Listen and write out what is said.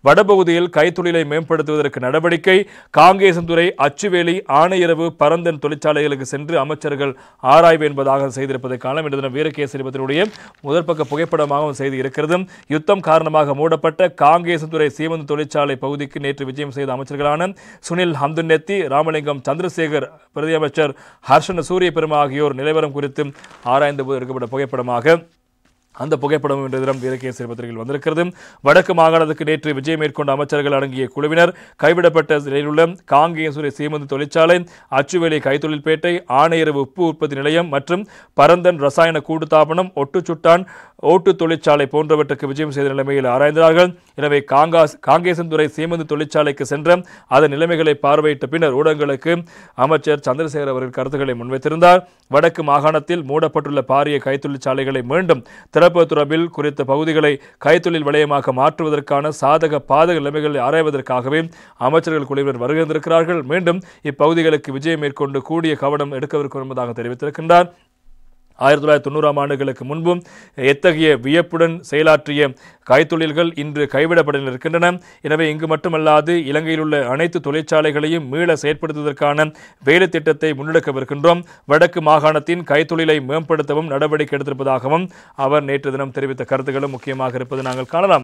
வடபகுதியில் கைத்தொழிலை மேம்படுத்துவதற்கு நடவடிக்கை. காங்கேசன்துறை, அச்சுவேலி, ஆணையரவு, பரந்தன் தொழிற்சாலைகளுக்கு சென்று அமைச்சர்கள் ஆராய்வு என்பதாக செய்திருப்பதை காணலாம். இன்று தினம் வீரகேசரி பத்திரிகையுடைய முதற்பக்க புகைப்படமாகவும் செய்தி இருக்கிறது. யுத்தம் காரணமாக மூடப்பட்ட காங்கேசன்துறை சீமெந்து தொழிற்சாலை பகுதிக்கு நேற்று விஜயம் செய்த அமைச்சர்களான சுனில் ஹம்துன்னெத்தி, ராமலிங்கம் சந்திரசேகர், பிரதி அமைச்சர் ஹர்ஷன சூரிய பெருமா ஆகியோர் நிலவரம் குறித்து ஆராய்ந்த போது எடுக்கப்பட்ட புகைப்படமாக அந்த புகைப்படம் இன்று தினம் வீரகேசரி பத்திரிகையில் வந்திருக்கிறது. வடக்கு மாகாணத்துக்கு நேற்று விஜயம் மேற்கொண்ட அமைச்சர்கள் அடங்கிய குழுவினர் கைவிடப்பட்ட நிலையில் உள்ள காங்கேசன்துறை சீமெந்து தொழிற்சாலை, அச்சுவேலி கைத்தொழில்பேட்டை, ஆணையரவு உப்பு உற்பத்தி நிலையம் மற்றும் பரந்தன் ரசாயன கூட்டுத்தாபனம், ஒட்டுச்சுட்டான் ஓட்டு தொழிற்சாலை போன்றவற்றுக்கு விஜயம் செய்த நிலைமையில் ஆராய்ந்தார்கள். எனவே காங்கேசன்துறை சீமெந்து தொழிற்சாலைக்கு சென்ற அதன் நிலைமைகளை பார்வையிட்ட பின்னர் ஊடகங்களுக்கு அமைச்சர் சந்திரசேகர் அவர்கள் கருத்துக்களை முன்வைத்திருந்தார். வடக்கு மாகாணத்தில் மூடப்பட்டுள்ள பாரிய கைத்தொழிற்சாலைகளை மீண்டும் திறப்பு தொடர்பில் குறித்த பகுதிகளை கைத்தொழில் வலயமாக மாற்றுவதற்கான சாதக பாதக நிலைமைகளை ஆராய்வதற்காகவே அமைச்சர்கள் குழுவினர் வருகின்றிருக்கிறார்கள். மீண்டும் இப்பகுதிகளுக்கு விஜயம் மேற்கொண்டு கூடிய கவனம் எடுக்கவிருக்கும் என்பதாக தெரிவித்திருக்கின்றார். 1990ஆம் ஆண்டுகளுக்கு முன்பும் எத்தகைய வியப்புடன் செயலாற்றிய கைத்தொழில்கள் இன்று கைவிடப்பட இருக்கின்றன. எனவே இங்கு மட்டுமல்லாது இலங்கையில் உள்ள அனைத்து தொழிற்சாலைகளையும் மீள செயற்படுத்துவதற்கான வேலை திட்டத்தை முன்னெடுக்கவிருக்கின்றோம். வடக்கு மாகாணத்தின் கைத்தொழிலை மேம்படுத்தவும் நடவடிக்கை எடுத்திருப்பதாகவும் அவர் நேற்று தினம் தெரிவித்த கருத்துக்களும் முக்கியமாக இருப்பதை நாங்கள் காணலாம்.